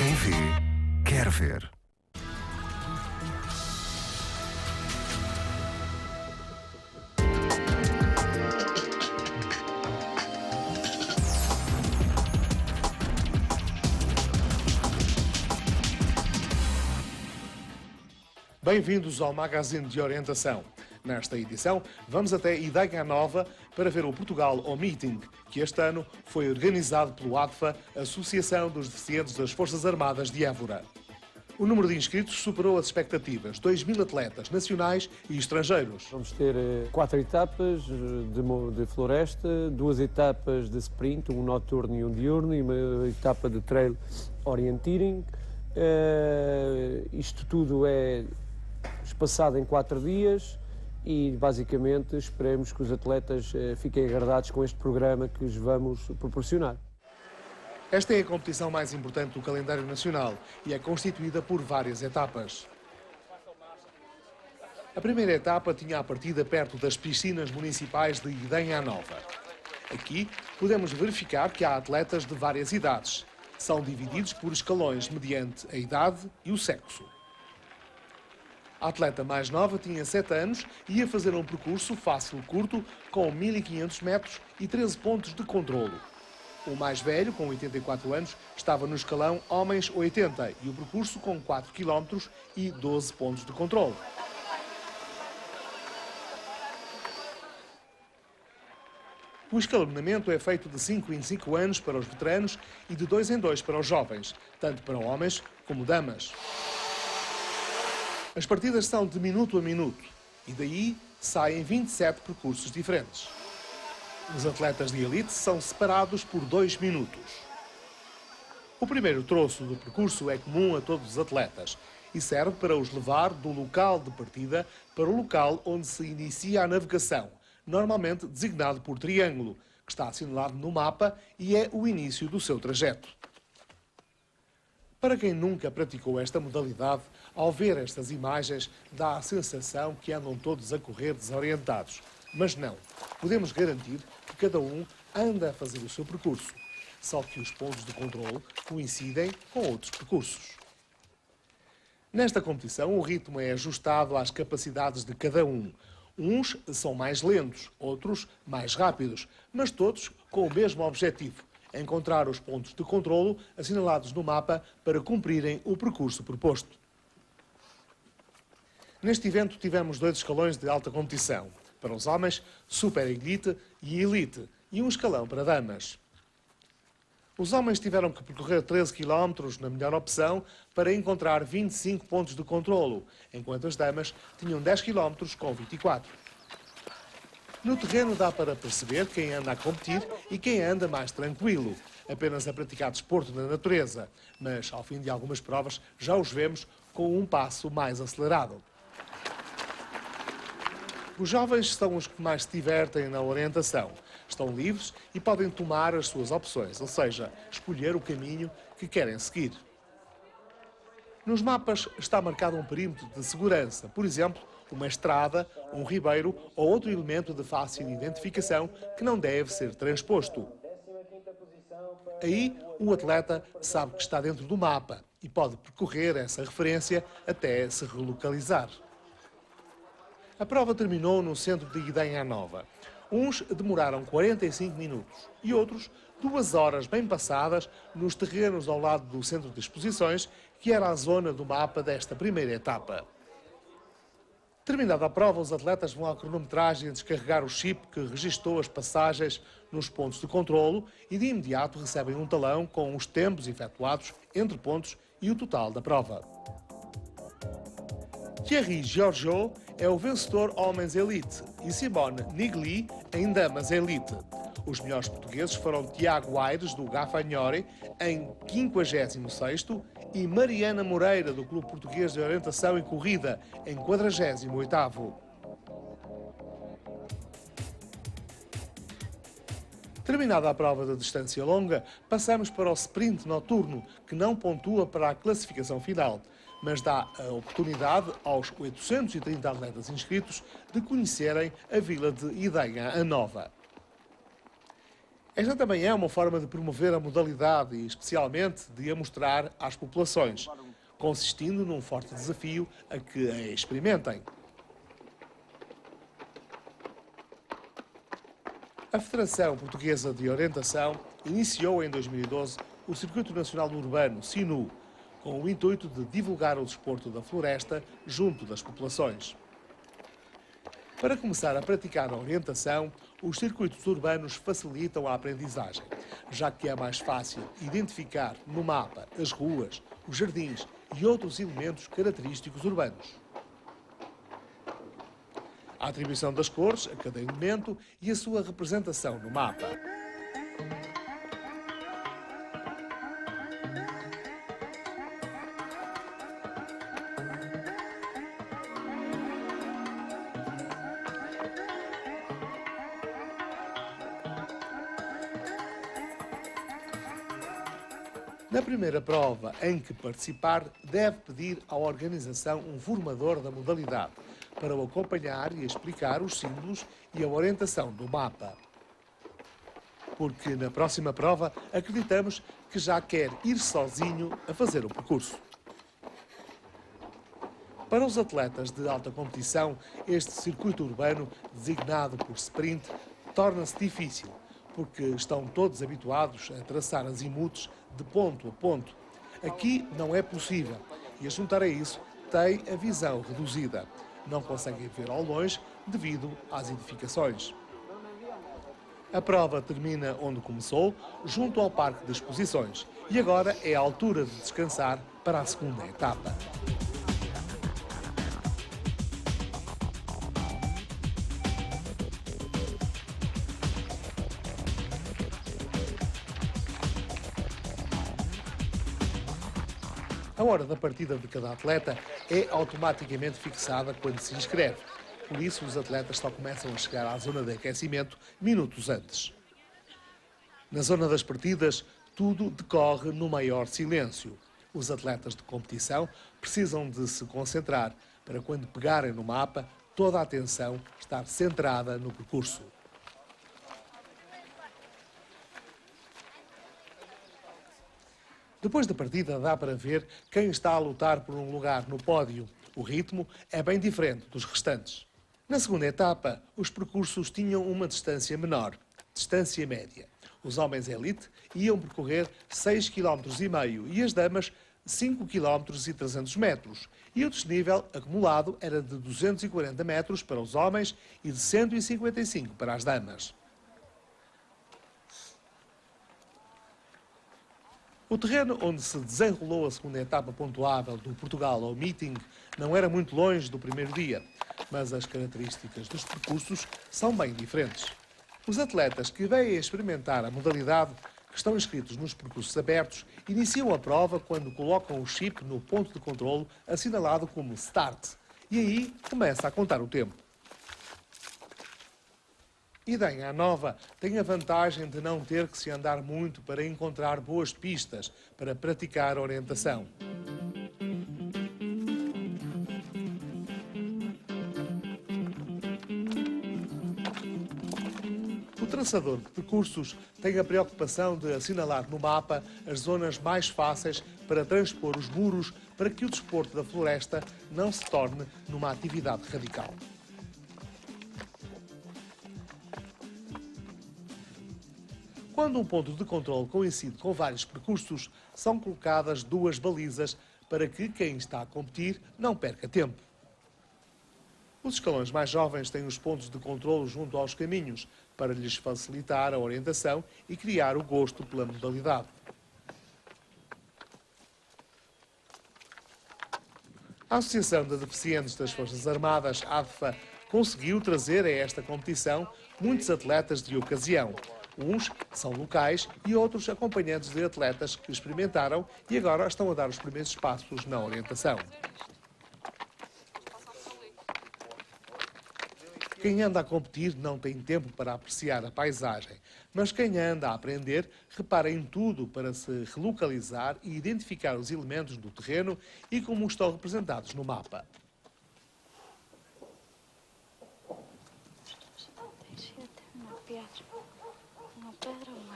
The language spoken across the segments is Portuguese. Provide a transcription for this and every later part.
Quem vê, quer ver. Bem-vindos ao Magazine de Orientação. Nesta edição, vamos até Idenha Nova para ver o Portugal ao Meeting, que este ano foi organizado pelo ADFA, Associação dos Deficientes das Forças Armadas de Évora. O número de inscritos superou as expectativas, 2.000 atletas nacionais e estrangeiros. Vamos ter 4 etapas de floresta, 2 etapas de sprint, um noturno e um diurno, e uma etapa de trail orienteering. Isto tudo é espaçado em 4 dias e, basicamente, esperemos que os atletas fiquem agradados com este programa que os vamos proporcionar. Esta é a competição mais importante do calendário nacional e é constituída por várias etapas. A primeira etapa tinha a partida perto das piscinas municipais de Idenha Nova. Aqui podemos verificar que há atletas de várias idades. São divididos por escalões mediante a idade e o sexo. A atleta mais nova tinha 7 anos e ia fazer um percurso fácil-curto com 1.500 metros e 13 pontos de controlo. O mais velho, com 84 anos, estava no escalão Homens 80 e o percurso com 4 km e 12 pontos de controlo. O escalonamento é feito de 5 em 5 anos para os veteranos e de 2 em 2 para os jovens, tanto para homens como damas. As partidas são de minuto a minuto e daí saem 27 percursos diferentes. Os atletas de elite são separados por 2 minutos. O primeiro troço do percurso é comum a todos os atletas e serve para os levar do local de partida para o local onde se inicia a navegação, normalmente designado por triângulo, que está assinalado no mapa e é o início do seu trajeto. Para quem nunca praticou esta modalidade, ao ver estas imagens, dá a sensação que andam todos a correr desorientados. Mas não, podemos garantir que cada um anda a fazer o seu percurso, só que os pontos de controle coincidem com outros percursos. Nesta competição, o ritmo é ajustado às capacidades de cada um. Uns são mais lentos, outros mais rápidos, mas todos com o mesmo objetivo: encontrar os pontos de controlo assinalados no mapa para cumprirem o percurso proposto. Neste evento tivemos 2 escalões de alta competição. Para os homens, Super Elite e Elite, e um escalão para damas. Os homens tiveram que percorrer 13 km na melhor opção para encontrar 25 pontos de controlo, enquanto as damas tinham 10 km com 24. No terreno dá para perceber quem anda a competir e quem anda mais tranquilo, apenas a praticar desporto na natureza, mas ao fim de algumas provas já os vemos com um passo mais acelerado. Os jovens são os que mais se divertem na orientação. Estão livres e podem tomar as suas opções, ou seja, escolher o caminho que querem seguir. Nos mapas está marcado um perímetro de segurança, por exemplo, uma estrada, um ribeiro ou outro elemento de fácil identificação que não deve ser transposto. Aí, o atleta sabe que está dentro do mapa e pode percorrer essa referência até se relocalizar. A prova terminou no centro de Idenha Nova. Uns demoraram 45 minutos e outros 2 horas bem passadas nos terrenos ao lado do centro de exposições, que era a zona do mapa desta primeira etapa. Terminada a prova, os atletas vão à cronometragem descarregar o chip que registou as passagens nos pontos de controlo e de imediato recebem um talão com os tempos efetuados entre pontos e o total da prova. Thierry Giorgio é o vencedor Homens Elite e Simone Nigli em Damas Elite. Os melhores portugueses foram Tiago Aires, do Gafanhori, em 56º, e Mariana Moreira, do Clube Português de Orientação e Corrida, em 48º. Terminada a prova de distância longa, passamos para o sprint noturno, que não pontua para a classificação final, mas dá a oportunidade aos 830 atletas inscritos de conhecerem a vila de Idenha Nova. Esta também é uma forma de promover a modalidade e, especialmente, de a mostrar às populações, consistindo num forte desafio a que a experimentem. A Federação Portuguesa de Orientação iniciou em 2012 o Circuito Nacional Urbano, SINU, com o intuito de divulgar o desporto da floresta junto das populações. Para começar a praticar a orientação, os circuitos urbanos facilitam a aprendizagem, já que é mais fácil identificar no mapa as ruas, os jardins e outros elementos característicos urbanos. A atribuição das cores a cada elemento e a sua representação no mapa. Na primeira prova em que participar, deve pedir à organização um formador da modalidade para o acompanhar e explicar os símbolos e a orientação do mapa. Porque na próxima prova acreditamos que já quer ir sozinho a fazer o percurso. Para os atletas de alta competição, este circuito urbano, designado por sprint, torna-se difícil, porque estão todos habituados a traçar azimutes de ponto a ponto. Aqui não é possível e, a juntar a isso, tem a visão reduzida. Não conseguem ver ao longe devido às edificações. A prova termina onde começou, junto ao Parque de Exposições, e agora é a altura de descansar para a segunda etapa. A hora da partida de cada atleta é automaticamente fixada quando se inscreve. Por isso, os atletas só começam a chegar à zona de aquecimento minutos antes. Na zona das partidas, tudo decorre no maior silêncio. Os atletas de competição precisam de se concentrar para, quando pegarem no mapa, toda a atenção estar centrada no percurso. Depois da partida dá para ver quem está a lutar por um lugar no pódio. O ritmo é bem diferente dos restantes. Na segunda etapa, os percursos tinham uma distância menor, distância média. Os homens elite iam percorrer 6,5 km e as damas 5,3 km. E o desnível acumulado era de 240 metros para os homens e de 155 para as damas. O terreno onde se desenrolou a segunda etapa pontuável do Portugal ao Meeting não era muito longe do primeiro dia, mas as características dos percursos são bem diferentes. Os atletas que vêm experimentar a modalidade, que estão inscritos nos percursos abertos, iniciam a prova quando colocam o chip no ponto de controlo assinalado como Start, e aí começa a contar o tempo. Idenha Nova tem a vantagem de não ter que se andar muito para encontrar boas pistas para praticar a orientação. O traçador de percursos tem a preocupação de assinalar no mapa as zonas mais fáceis para transpor os muros para que o desporto da floresta não se torne numa atividade radical. Quando um ponto de controle coincide com vários percursos, são colocadas duas balizas para que quem está a competir não perca tempo. Os escalões mais jovens têm os pontos de controle junto aos caminhos, para lhes facilitar a orientação e criar o gosto pela modalidade. A Associação de Deficientes das Forças Armadas, ADFA, conseguiu trazer a esta competição muitos atletas de ocasião. Uns são locais e outros acompanhantes de atletas que experimentaram e agora estão a dar os primeiros passos na orientação. Quem anda a competir não tem tempo para apreciar a paisagem, mas quem anda a aprender repara em tudo para se relocalizar e identificar os elementos do terreno e como estão representados no mapa. Uma pedra, uma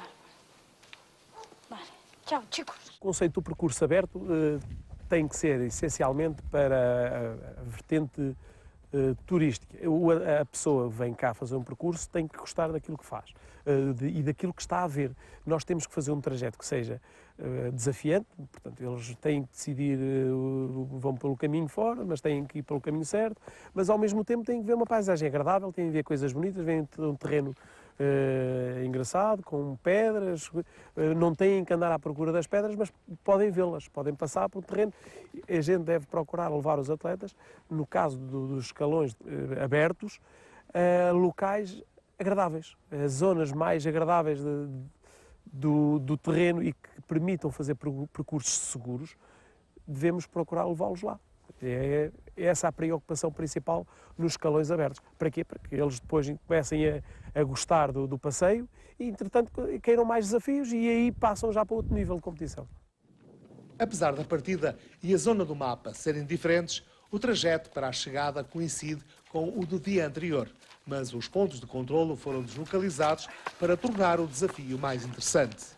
Tchau, chicos. O conceito do percurso aberto tem que ser essencialmente para a vertente turística. A pessoa que vem cá fazer um percurso tem que gostar daquilo que faz e daquilo que está a ver. Nós temos que fazer um trajeto que seja desafiante, portanto, eles têm que decidir, vão pelo caminho fora, mas têm que ir pelo caminho certo, mas ao mesmo tempo têm que ver uma paisagem agradável, têm que ver coisas bonitas, vêm de um terreno engraçado, com pedras, não têm que andar à procura das pedras, mas podem vê-las, podem passar pelo terreno. A gente deve procurar levar os atletas, no caso dos escalões abertos, a locais agradáveis, as zonas mais agradáveis do terreno e que permitam fazer percursos seguros, devemos procurar levá-los lá. É essa a preocupação principal nos escalões abertos. Para quê? Para que eles depois comecem a gostar do passeio e, entretanto, queiram mais desafios e aí passam já para outro nível de competição. Apesar da partida e a zona do mapa serem diferentes, o trajeto para a chegada coincide com o do dia anterior, mas os pontos de controlo foram deslocalizados para tornar o desafio mais interessante.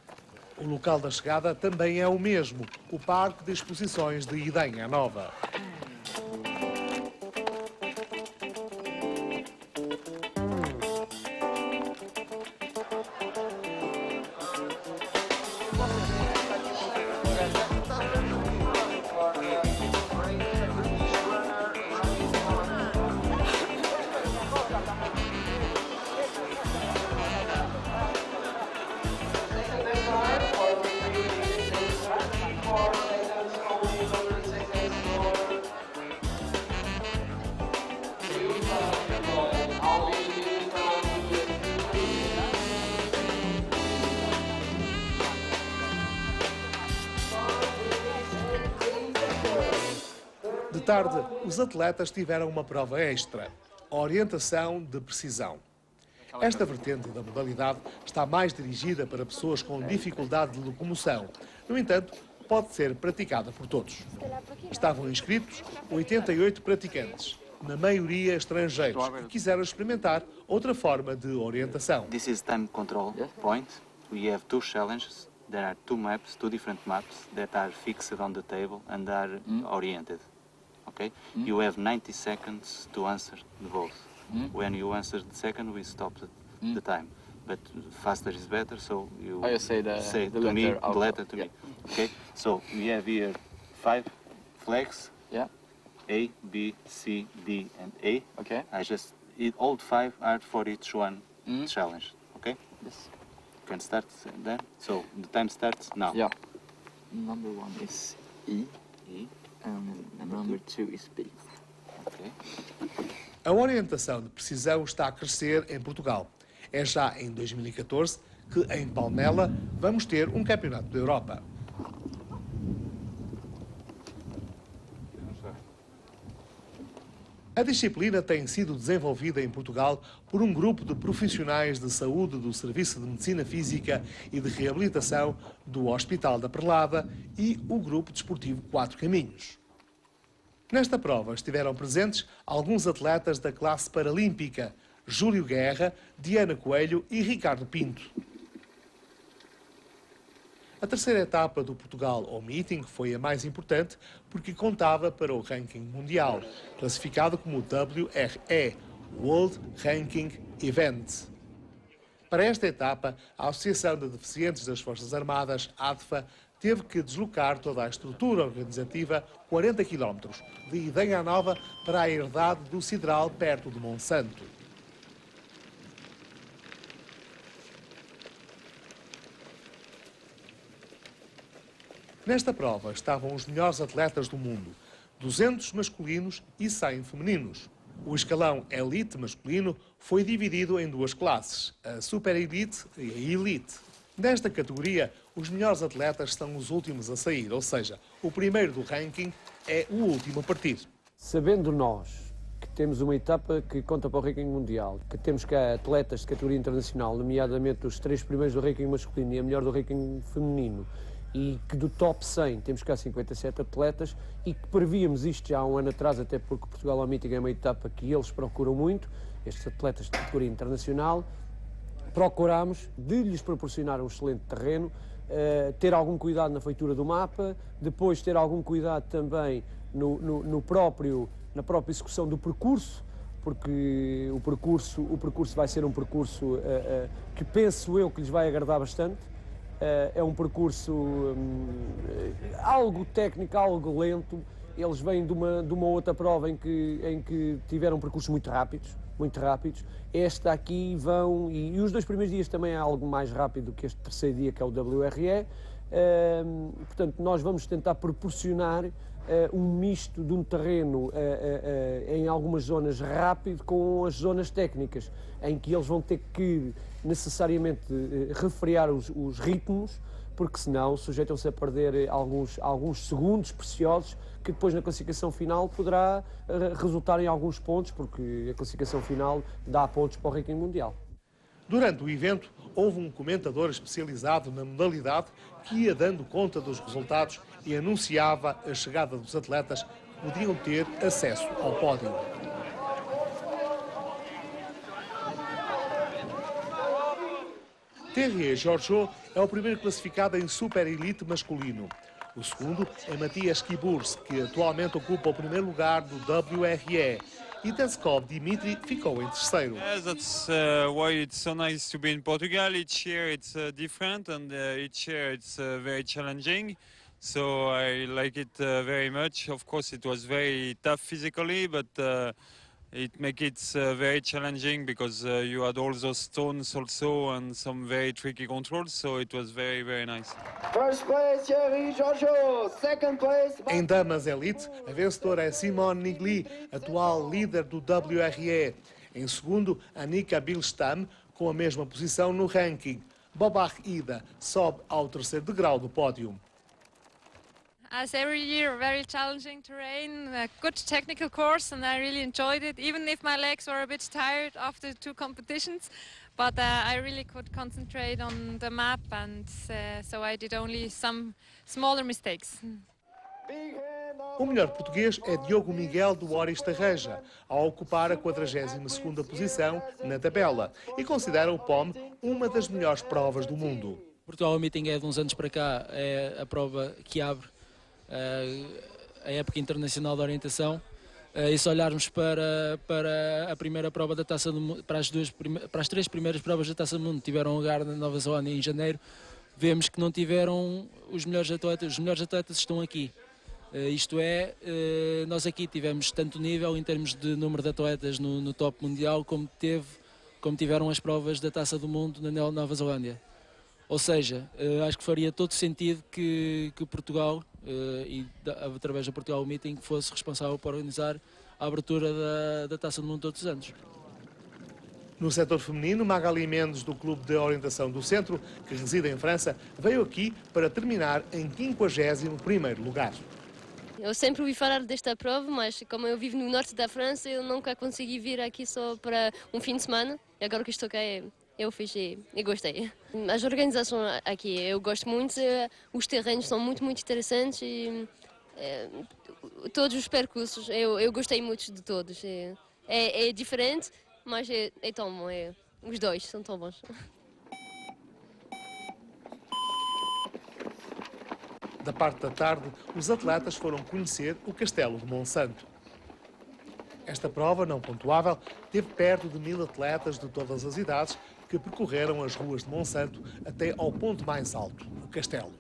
O local da chegada também é o mesmo, o Parque de Exposições de Idenha Nova. De tarde, os atletas tiveram uma prova extra, a orientação de precisão. Esta vertente da modalidade está mais dirigida para pessoas com dificuldade de locomoção. No entanto, pode ser praticada por todos. Estavam inscritos 88 praticantes, na maioria estrangeiros, que quiseram experimentar outra forma de orientação. This is time control point. We have two challenges. There are two maps, two different maps that are fixed on the table and are oriented. Okay? You have 90 seconds to answer the both. When you answer the second, we stop the time. But faster is better, so you say to letter me, out. the letter to me. Okay? So we have here 5 flags. Yeah. A, B, C, D, and A. Okay. All 5 are for each one challenge. Okay? Yes. You can start then. So the time starts now. Yeah. Number 1 is E. E. And number 2 is B. Okay. A orientação de precisão está a crescer em Portugal. É já em 2014 que, em Palmela, vamos ter um campeonato da Europa. A disciplina tem sido desenvolvida em Portugal por um grupo de profissionais de saúde do Serviço de Medicina Física e de Reabilitação do Hospital da Perlada e o Grupo Desportivo 4 Caminhos. Nesta prova estiveram presentes alguns atletas da classe paralímpica, Júlio Guerra, Diana Coelho e Ricardo Pinto. A terceira etapa do Portugal ao Meeting foi a mais importante porque contava para o ranking mundial, classificado como WRE, World Ranking Event. Para esta etapa, a Associação de Deficientes das Forças Armadas, ADFA, teve que deslocar toda a estrutura organizativa 40 km, de Idenha Nova para a herdade do Sidral, perto de Monsanto. Nesta prova estavam os melhores atletas do mundo, 200 masculinos e 100 femininos. O escalão Elite masculino foi dividido em duas classes, a Super Elite e a Elite. Nesta categoria, os melhores atletas são os últimos a sair, ou seja, o primeiro do ranking é o último a partir. Sabendo nós que temos uma etapa que conta para o ranking mundial, que temos cá atletas de categoria internacional, nomeadamente os 3 primeiros do ranking masculino e a melhor do ranking feminino, e que do top 100 temos cá 57 atletas e que prevíamos isto já há um ano atrás, até porque Portugal ao Meeting é uma etapa que eles procuram muito, estes atletas de categoria internacional, procurámos de lhes proporcionar um excelente terreno, ter algum cuidado na feitura do mapa, depois ter algum cuidado também na própria execução do percurso, porque o percurso vai ser um percurso que penso eu que lhes vai agradar bastante. É um percurso algo técnico, algo lento. Eles vêm de uma outra prova em que tiveram percursos muito rápidos. Esta aqui e os 2 primeiros dias também é algo mais rápido do que este terceiro dia, que é o WRE. Portanto, nós vamos tentar proporcionar um misto de um terreno em algumas zonas rápido com as zonas técnicas, em que eles vão ter que necessariamente refrear os ritmos, porque senão sujeitam-se a perder alguns segundos preciosos que depois na classificação final poderá resultar em alguns pontos, porque a classificação final dá pontos para o ranking mundial. Durante o evento, houve um comentador especializado na modalidade que ia dando conta dos resultados e anunciava a chegada dos atletas que podiam ter acesso ao pódio. Thierry Georgiou é o primeiro classificado em Super Elite masculino. O segundo é Matias Kiburs, que atualmente ocupa o primeiro lugar do WRE. E Teskov Dimitri ficou em terceiro. Yes, that's why it's so nice to be in Portugal. Each year it's different, and each year it's very challenging. So I like it very much. Of course, it was very tough physically, but it makes it very challenging because you had all those stones also and some very tricky controls. So it was very, very nice. First place, Thierry Georgiou. Second place... Em Damas Elite, a vencedora é Simone Nigli, atual líder do WRE. Em segundo, Annika Bilstam, com a mesma posição no ranking. Bobach Ida sobe ao terceiro degrau do pódio. As every year, very challenging terrain, a good technical course, and I really enjoyed it, even if my legs were a bit tired after 2 competitions. But I really could concentrate on the map, and so I did only some smaller mistakes. O melhor português é Diogo Miguel do Oris Tarreja, a ocupar a 42ª posição na tabela, e considera o POM uma das melhores provas do mundo. Portugal Meeting é de uns anos para cá, é a prova que abre a época internacional de orientação. E se olharmos para a primeira prova da Taça do Mundo, para as 3 primeiras provas da Taça do Mundo tiveram lugar na Nova Zelândia em janeiro, vemos que não tiveram os melhores atletas estão aqui. Isto é, nós aqui tivemos tanto nível em termos de número de atletas no top mundial como tiveram as provas da Taça do Mundo na Nova Zelândia. Ou seja, acho que faria todo sentido que Portugal, através do Portugal Meeting, fosse responsável por organizar a abertura da Taça do Mundo todos os anos. No setor feminino, Magali Mendes, do Clube de Orientação do Centro, que reside em França, veio aqui para terminar em 51º lugar. Eu sempre ouvi falar desta prova, mas como eu vivo no norte da França, eu nunca consegui vir aqui só para um fim de semana. E agora que estou cá, eu fiz e gostei. As organizações aqui, eu gosto muito, os terrenos são muito interessantes e todos os percursos, eu gostei muito de todos. É diferente, mas é tão bom, os dois são tão bons. Da parte da tarde, os atletas foram conhecer o Castelo de Monsanto. Esta prova não pontuável teve perto de 1000 atletas de todas as idades que percorreram as ruas de Monsanto até ao ponto mais alto, o castelo.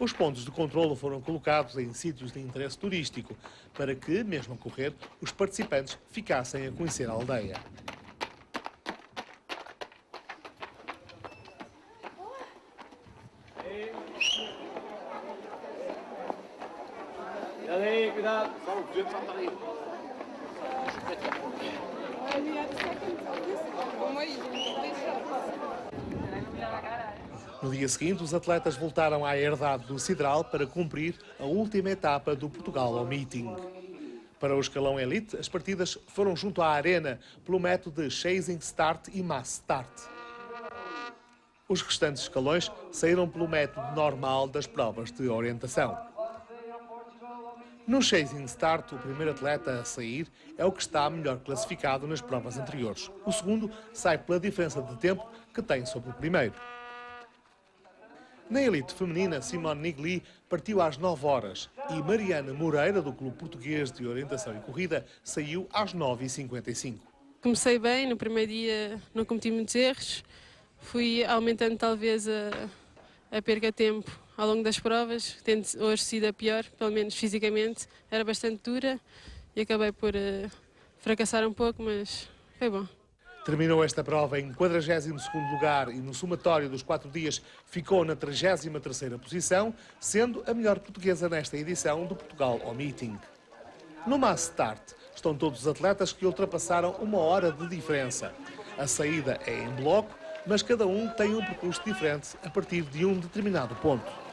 Os pontos de controlo foram colocados em sítios de interesse turístico para que, mesmo a correr, os participantes ficassem a conhecer a aldeia. Cuidado. No dia seguinte, os atletas voltaram à herdade do Sidral para cumprir a última etapa do Portugal ao Meeting. Para o escalão elite, as partidas foram junto à arena pelo método de Chasing Start e Mass Start. Os restantes escalões saíram pelo método normal das provas de orientação. No Chasing Start, o primeiro atleta a sair é o que está melhor classificado nas provas anteriores. O segundo sai pela diferença de tempo que tem sobre o primeiro. Na elite feminina, Simone Nigli partiu às 9 horas e Mariana Moreira, do Clube Português de Orientação e Corrida, saiu às 9h55. Comecei bem, no primeiro dia não cometi muitos erros, fui aumentando talvez a perca de tempo ao longo das provas, tendo hoje sido a pior, pelo menos fisicamente, era bastante dura e acabei por fracassar um pouco, mas foi bom. Terminou esta prova em 42º lugar e no somatório dos 4 dias ficou na 33ª posição, sendo a melhor portuguesa nesta edição do Portugal ao Meeting. No Mass Start estão todos os atletas que ultrapassaram 1 hora de diferença. A saída é em bloco, mas cada um tem um percurso diferente a partir de um determinado ponto.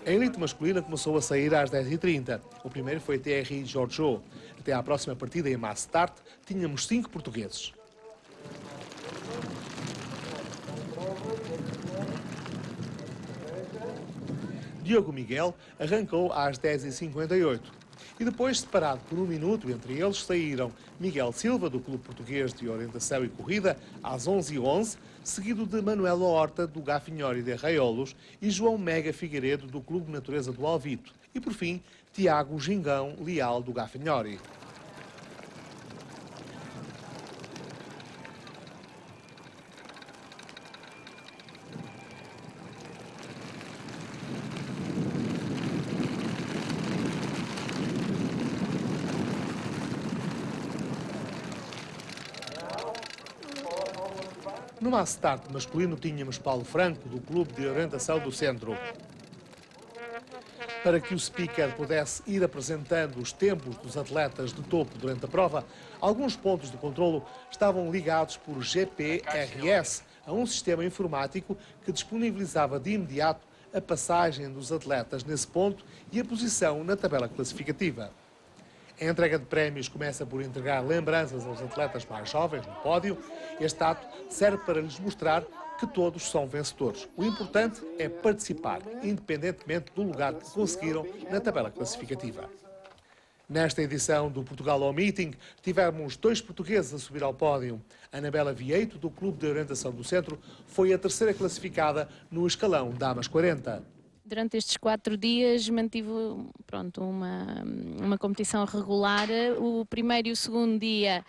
A elite masculina começou a sair às 10h30. O primeiro foi Thierry Georgiou. Até à próxima partida em Mass Start, tínhamos 5 portugueses. Diogo Miguel arrancou às 10h58. E depois, separado por 1 minuto entre eles, saíram Miguel Silva, do Clube Português de Orientação e Corrida, às 11h11, seguido de Manuela Horta, do Gafinhori de Arraiolos, e João Mega Figueiredo, do Clube Natureza do Alvito. E, por fim, Tiago Gingão Leal, do Gafinhori. No Mass Start masculino tínhamos Paulo Franco, do Clube de Orientação do Centro. Para que o speaker pudesse ir apresentando os tempos dos atletas de topo durante a prova, alguns pontos de controlo estavam ligados por GPRS a um sistema informático que disponibilizava de imediato a passagem dos atletas nesse ponto e a posição na tabela classificativa. A entrega de prémios começa por entregar lembranças aos atletas mais jovens no pódio. Este ato serve para lhes mostrar que todos são vencedores. O importante é participar, independentemente do lugar que conseguiram na tabela classificativa. Nesta edição do Portugal ao Meeting, tivemos 2 portugueses a subir ao pódio. Anabela Vieito, do Clube de Orientação do Centro, foi a 3ª classificada no escalão Damas 40. Durante estes 4 dias mantive uma competição regular. O primeiro e o segundo dia,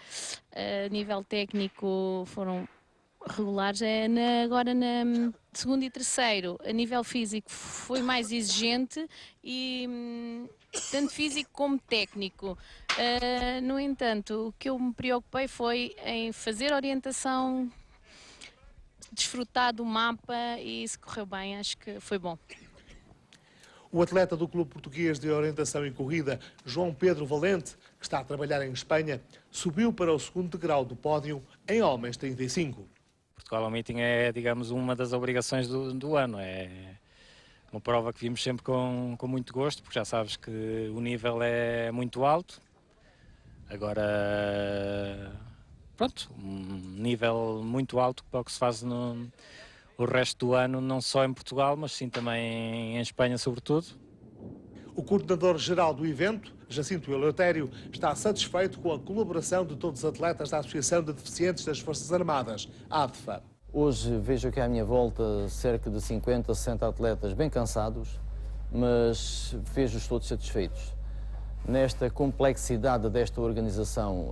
a nível técnico, foram regulares. Agora, no segundo e terceiro, a nível físico, foi mais exigente, e tanto físico como técnico. No entanto, o que eu me preocupei foi em fazer orientação, desfrutar do mapa, e isso correu bem, acho que foi bom. O atleta do Clube Português de Orientação e Corrida, João Pedro Valente, que está a trabalhar em Espanha, subiu para o 2º degrau do pódio em homens 35. Portugal ao Meeting é, digamos, uma das obrigações do ano. É uma prova que vimos sempre com muito gosto, porque já sabes que o nível é muito alto. Agora, pronto, um nível muito alto para o que se faz o resto do ano, não só em Portugal, mas sim também em Espanha, sobretudo. O coordenador-geral do evento, Jacinto Eleutério, está satisfeito com a colaboração de todos os atletas da Associação de Deficientes das Forças Armadas, ADFA. Hoje vejo aqui à minha volta cerca de 50, 60 atletas bem cansados, mas vejo-os todos satisfeitos. Nesta complexidade desta organização,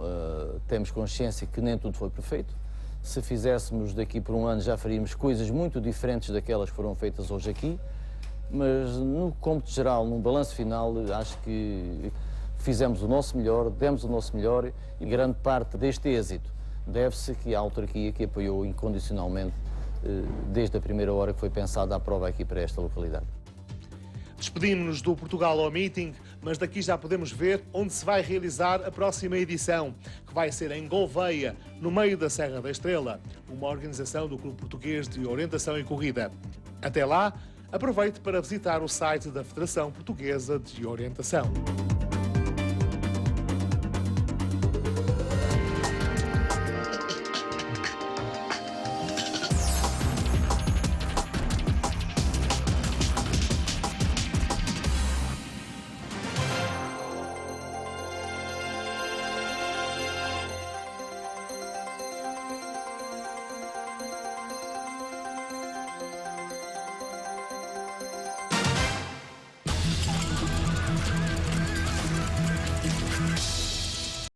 temos consciência que nem tudo foi perfeito. Se fizéssemos daqui por um ano, já faríamos coisas muito diferentes daquelas que foram feitas hoje aqui, mas no cômputo geral, no balanço final, acho que fizemos o nosso melhor, demos o nosso melhor, e grande parte deste êxito deve-se aqui à autarquia que apoiou incondicionalmente desde a primeira hora que foi pensada a prova aqui para esta localidade. Despedimos-nos do Portugal ao Meeting, mas daqui já podemos ver onde se vai realizar a próxima edição, que vai ser em Gouveia, no meio da Serra da Estrela, uma organização do Clube Português de Orientação e Corrida. Até lá, aproveite para visitar o site da Federação Portuguesa de Orientação.